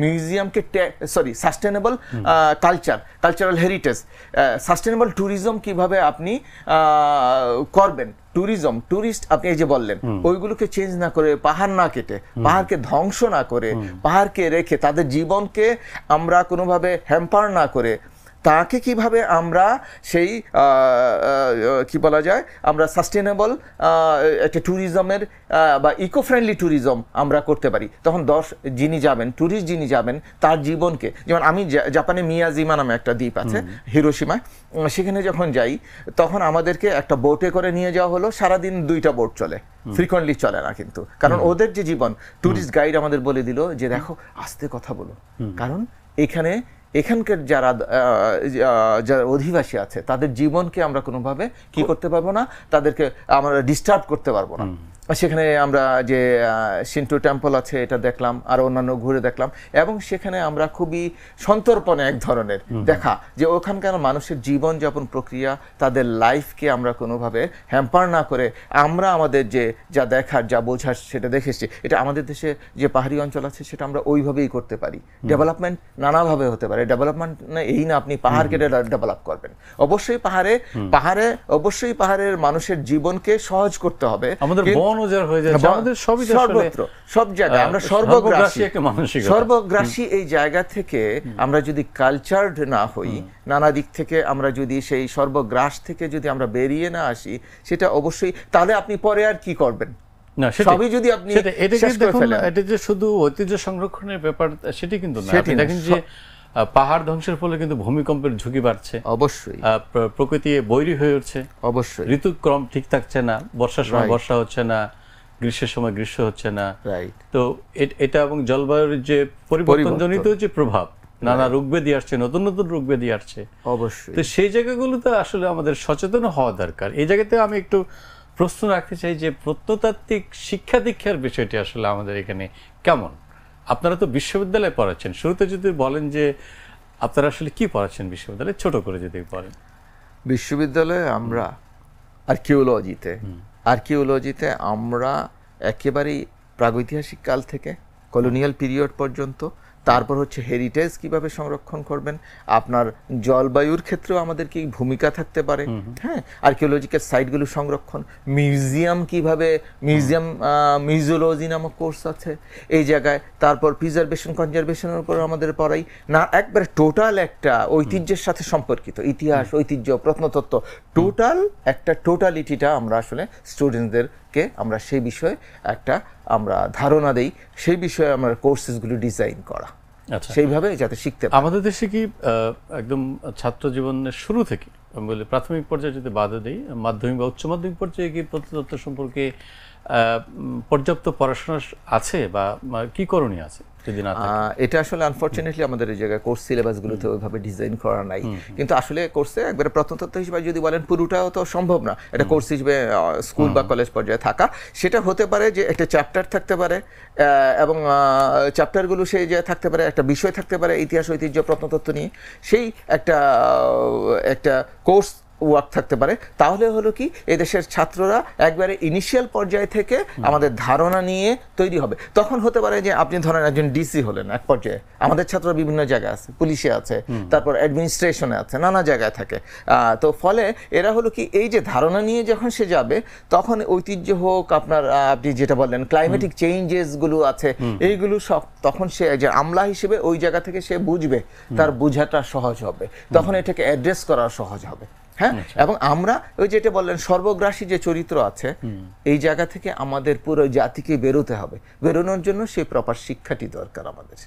Speaker 2: মিউজিয়ামকে sustainable cultural heritage, sustainable tourism কিভাবে আপনি করবেন, টুরিস্ট আপনি এই যে বললেন, ওইগুলোকে চেঞ্জ না করে, পাহাড় না কেটে, পাহাড়কে ধ্বংস না করে, পাহাড়কে রেখে তাদের জীবনকে আমরা কোনোভাবে হ্যাম্পার না করে, তাকে কিভাবে আমরা সেই কি বলা যায়, আমরা সাস্টেনেবল একটা ট্যুরিজমের বা ইকো ফ্রেন্ডলি ট্যুরিজম আমরা করতে পারি। তখন ট্যুরিস্ট যিনি যাবেন তার জীবনকে, যেমন আমি জাপানে মিয়াজিমা নামে একটা দ্বীপ আছে হিরোশিমায়, সেখানে যখন যাই তখন আমাদেরকে একটা বোটে করে নিয়ে যাওয়া হলো, সারাদিন 2টা বোট চলে, ফ্রিকোয়েন্টলি চলে না কিন্তু, কারণ ওদের যে জীবন, ট্যুরিস্ট গাইড আমাদের বলে দিল যে দেখো আস্তে কথা বলো, কারণ এখানকার যারা অধিবাসী আছে তাদের জীবনকে আমরা কোনোভাবে কি করতে পারবো না, তাদেরকে আমরা ডিস্টার্ব করতে পারবো না। সেখানে আমরা যে শিন্টো টেম্পল আছে এটা দেখলাম, আর অন্যান্য ঘুরে দেখলাম, এবং সেখানে আমরা খুবই সন্তর্পণে এক ধরনের দেখা যে ওখানকার মানুষের জীবনযাপন প্রক্রিয়া, তাদের লাইফকে আমরা কোনোভাবে হ্যাম্পার না করে আমরা আমাদের যে যা দেখার, যা বোঝার সেটা দেখেছি। এটা আমাদের দেশে যে পাহাড়ি অঞ্চল আছে সেটা আমরা ওইভাবেই করতে পারি। ডেভেলপমেন্ট নানাভাবে হতে পারে, ডেভেলপমেন্ট এই না আপনি পাহাড় কেটে ডেভেলপ করবেন, অবশ্যই পাহাড়ের মানুষের জীবনকে সহজ করতে হবে।
Speaker 1: আমাদের হয়ে যাচ্ছে, আমাদের সবই
Speaker 2: সর্বত্র সব জায়গায় আমরা সর্বগ্রাসী এই জায়গা থেকে আমরা যদি কালচারড না হই, নানা দিক থেকে আমরা যদি সেই সর্বগ্রাস থেকে যদি আমরা বেরিয়ে না আসি, সেটা অবশ্যই, তাহলে আপনি পরে আর কি করবেন
Speaker 1: না,
Speaker 2: সবই যদি আপনি
Speaker 1: এটা যে শুধু ঐতিহ্য সংরক্ষণের ব্যাপার সেটি কিন্তু না। আপনি দেখেন যে পাহাড় ধ্বংসের ফলে কিন্তু ভূমিকম্পের ঝুঁকি বাড়ছে,
Speaker 2: অবশ্যই
Speaker 1: প্রকৃতি বৈরী হয়ে উঠছে,
Speaker 2: অবশ্যই
Speaker 1: ঋতুক্রম ঠিক থাকছে না, বর্ষার সময় বর্ষা হচ্ছে না, গ্রীষ্মের সময় গ্রীষ্ম হচ্ছে না। তো এটা এবং জলবায়ুর যে পরিবর্তনজনিত যে প্রভাব, নানা রোগব্যাধি আসছে, নতুন নতুন রোগব্যাধি আসছে,
Speaker 2: অবশ্যই।
Speaker 1: তো সেই জায়গাগুলোতে আসলে আমাদের সচেতন হওয়া দরকার। এই জায়গাতে আমি একটু প্রশ্ন রাখতে চাই যে প্রত্নতাত্ত্বিক শিক্ষা দীক্ষার বিষয়টি আসলে আমাদের এখানে কেমন? আপনারা তো বিশ্ববিদ্যালয়ে পড়াচ্ছেন, শুরুতে যদি বলেন যে আপনারা আসলে কি পড়াচ্ছেন বিশ্ববিদ্যালয়ে, ছোট করে যদি বলেন।
Speaker 2: বিশ্ববিদ্যালয়ে আমরা আর্কিওলজিতে আমরা একেবারেই প্রাগৈতিহাসিক কাল থেকে কলোনিয়াল পিরিয়ড পর্যন্ত, তারপর হচ্ছে হেরিটেজ কিভাবে সংরক্ষণ করবেন, আপনার জলবায়ুর ক্ষেত্রেও আমাদের কি ভূমিকা থাকতে পারে, হ্যাঁ, আর্কিওলজিক্যাল সাইটগুলো সংরক্ষণ, মিউজিয়াম কিভাবে, মিউজিওলজি নামক কোর্স আছে এই জায়গায়, তারপর প্রিজার্ভেশন কনজারভেশনের উপর আমাদের পড়াই না, একবারে টোটাল একটা ঐতিহ্যের সাথে সম্পর্কিত ইতিহাস, ঐতিহ্য, প্রত্নতত্ত্ব, টোটালিটিটা আমরা আসলে স্টুডেন্টদেরকে আমরা সেই বিষয়ে একটা আমরা ধারণা দেই, সেই বিষয়ে আমরা কোর্সেসগুলো ডিজাইন করা, সেইভাবে যাতে শিখতে পারে।
Speaker 1: আমাদের দেশে কি একদম ছাত্র জীবনের শুরু থেকে, আমি বলি প্রাথমিক পর্যায়ে যদি বাধা দিই, মাধ্যমিক বা উচ্চ মাধ্যমিক পর্যায়ে কি প্রত্নতত্ত্ব সম্পর্কে পর্যাপ্ত পড়াশোনা আছে বা কি করণীয় আছে?
Speaker 2: এটা আসলে আনফরচুনেটলি আমাদের এই জায়গায় কোর্স সিলেবাসগুলোতে ওইভাবে ডিজাইন করা নাই, কিন্তু আসলে কোর্সে একবারে প্রত্নতত্ত্ব হিসেবে যদি বলেন পুরোটাও তো সম্ভব না, এটা কোর্স হিসেবে স্কুল বা কলেজ পর্যায়ে থাকা। সেটা হতে পারে যে একটা চ্যাপ্টার থাকতে পারে, এবং চ্যাপ্টারগুলো সেই যে থাকতে পারে, একটা বিষয় থাকতে পারে ইতিহাস, ঐতিহ্য, প্রত্নতত্ত্ব নিয়ে, সেই একটা কোর্স ওয়ার্ক থাকতে পারে, তাহলে হলো কি এদেশের ছাত্ররা একবারে ইনিশিয়াল পর্যায় থেকে আমাদের ধারণা নিয়ে তৈরি হবে। তখন হতে পারে যে আপনি ধরেন একজন ডিসি হলেন এক পর্যায়ে, আমাদের ছাত্ররা বিভিন্ন জায়গায় আছে, পুলিশে আছে, তারপর অ্যাডমিনিস্ট্রেশনে আছে, নানা জায়গায় থাকে। তো ফলে এরা হলো কি এই যে ধারণা নিয়ে যখন সে যাবে, তখন ঐতিহ্য হোক আপনার আপনি যেটা বললেন ক্লাইমেটিক চেঞ্জেসগুলো আছে, এইগুলো সব তখন সে যে আমলা হিসেবে ওই জায়গা থেকে সে বুঝবে, তার বোঝাটা সহজ হবে, তখন এটাকে অ্যাড্রেস করা সহজ হবে। হ্যাঁ, এবং আমরা ওই যেটা বললেন সর্বগ্রাসী যে চরিত্র আছে, এই জায়গা থেকে আমাদের পুরো জাতিকে বেরোতে হবে। বেরোনোর জন্য সেই প্রপার শিক্ষাটি দরকার আমাদের।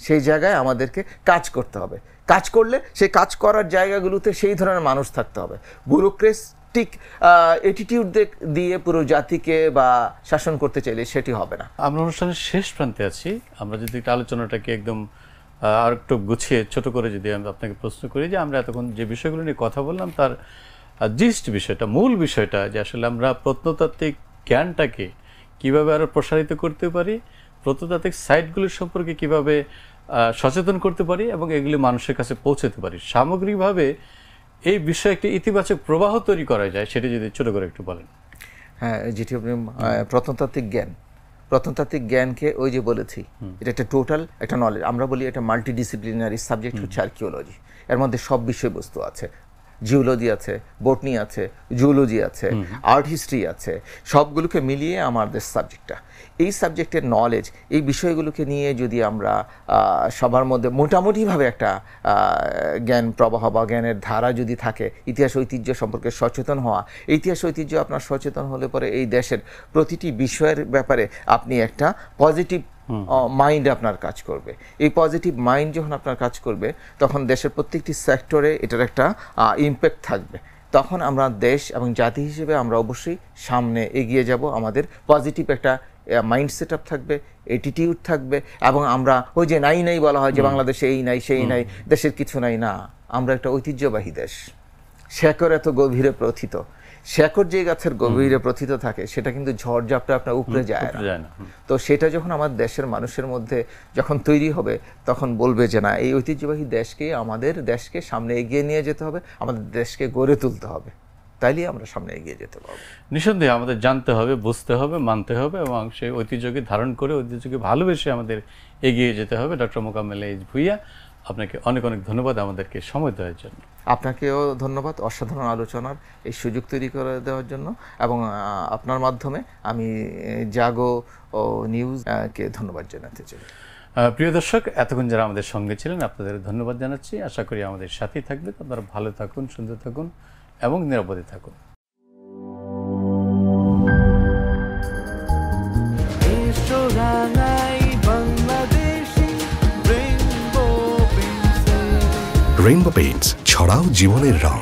Speaker 2: সেই জায়গায় আমাদেরকে কাজ করতে হবে। কাজ করলে সেই কাজ করার জায়গাগুলোতে সেই ধরনের মানুষ থাকতে হবে। ব্যুরোক্রেটিক অ্যাটিটিউড দিয়ে পুরো জাতিকে বা শাসন করতে চাইলে সেটি হবে না।
Speaker 1: আমরা অনুষ্ঠানের শেষ প্রান্তে আছি। আমরা যদি একটা আলোচনাটাকে একদম আর একটু গুছিয়ে ছোট করে যদি আমি আপনাকে প্রশ্ন করি যে আমরা এতক্ষণ যে বিষয়গুলো নিয়ে কথা বললাম তার জিস্ট বিষয়টা, মূল বিষয়টা যে আসলে আমরা প্রত্নতাত্ত্বিক জ্ঞানটাকে কিভাবে আরো প্রসারিত করতে পারি, প্রত্নতাত্ত্বিক সাইটগুলির সম্পর্কে কিভাবে সচেতন করতে পারি এবং এগুলি মানুষের কাছে পৌঁছাতে পারি, সামগ্রিকভাবে এই বিষয়ে একটি ইতিবাচক প্রবাহ তৈরি করা যায়, সেটি যদি ছোট করে একটু বলেন।
Speaker 2: হ্যাঁ, যেটি আপনি প্রত্নতাত্ত্বিক জ্ঞানকে ওই যে বলেছি, এটা একটা টোটাল একটা নলেজ। আমরা বলি এটা মাল্টিডিসিপ্লিনারি সাবজেক্ট হচ্ছে আর্কিওলজি। এর মধ্যে সব বিষয়বস্তু আছে, জিওলজি আছে, বটনি আছে, জুওলজি আছে, আর্ট হিস্ট্রি আছে, সবগুলোকে মিলিয়ে আমাদের সাবজেক্টটা। এই সাবজেক্টের নলেজ, এই বিষয়গুলোকে নিয়ে যদি আমরা সবার মধ্যে মোটামুটিভাবে একটা জ্ঞান প্রবাহ বা জ্ঞানের ধারা যদি থাকে, ইতিহাস ঐতিহ্য সম্পর্কে সচেতন হওয়া, ইতিহাস ঐতিহ্য আপনার সচেতন হলে পরে এই দেশের প্রতিটি বিষয়ের ব্যাপারে আপনি একটা পজিটিভ মাইন্ড আপনার কাজ করবে। এই পজিটিভ মাইন্ড যখন আপনার কাজ করবে, তখন দেশের প্রত্যেকটি সেক্টরে এটার একটা ইমপ্যাক্ট থাকবে। তখন আমরা দেশ এবং জাতি হিসেবে আমরা অবশ্যই সামনে এগিয়ে যাব। আমাদের পজিটিভ একটা মাইন্ড সেট আপ থাকবে, অ্যাটিটিউড থাকবে, এবং আমরা ওই যে নাই বলা হয় যে বাংলাদেশে এই নাই সেই নাই, দেশের কিছু নাই, না, আমরা একটা ঐতিহ্যবাহী দেশ। শেকড় এত গভীরে প্রথিত, শেকড় যে গাছের গভীরে প্রথিত থাকে সেটা কিন্তু ঝড়ঝাপটা আপনার উপরে যায় না। তো সেটা যখন আমার দেশের মানুষের মধ্যে যখন তৈরি হবে, তখন বলবে যে না, এই ঐতিহ্যবাহী দেশকে, আমাদের দেশকে সামনে এগিয়ে নিয়ে যেতে হবে, আমাদের দেশকে গড়ে তুলতে হবে, তাইলে আমরা সামনে এগিয়ে যেতে পারবো।
Speaker 1: নিঃসন্দেহে আমাদের জানতে হবে, বুঝতে হবে, মানতে হবে এবং সেই ঐতিহ্যকে ধারণ করে ঐতিহ্যকে ভালোবেসে আমাদের এগিয়ে যেতে হবে। ডক্টর মোকাম্মেল এইচ ভূঁইয়া, আপনাকে অনেক অনেক ধন্যবাদ আমাদেরকে সময় দেওয়ার জন্য।
Speaker 2: আপনাকেও ধন্যবাদ অসাধারণ আলোচনার এই সুযোগ তৈরি করে দেওয়ার জন্য, এবং আপনার মাধ্যমে আমি জাগো নিউজকে ধন্যবাদ জানাতে চাই।
Speaker 1: প্রিয় দর্শক, এতক্ষণ যারা আমাদের সঙ্গে ছিলেন আপনাদের ধন্যবাদ জানাচ্ছি। আশা করি আমাদের সাথেই থাকবেন। আপনারা ভালো থাকুন, সুন্দর থাকুন এবং নিরাপদে থাকুন।
Speaker 3: রেইনবো পেইন্টস, ছড়াও জীবনের রং।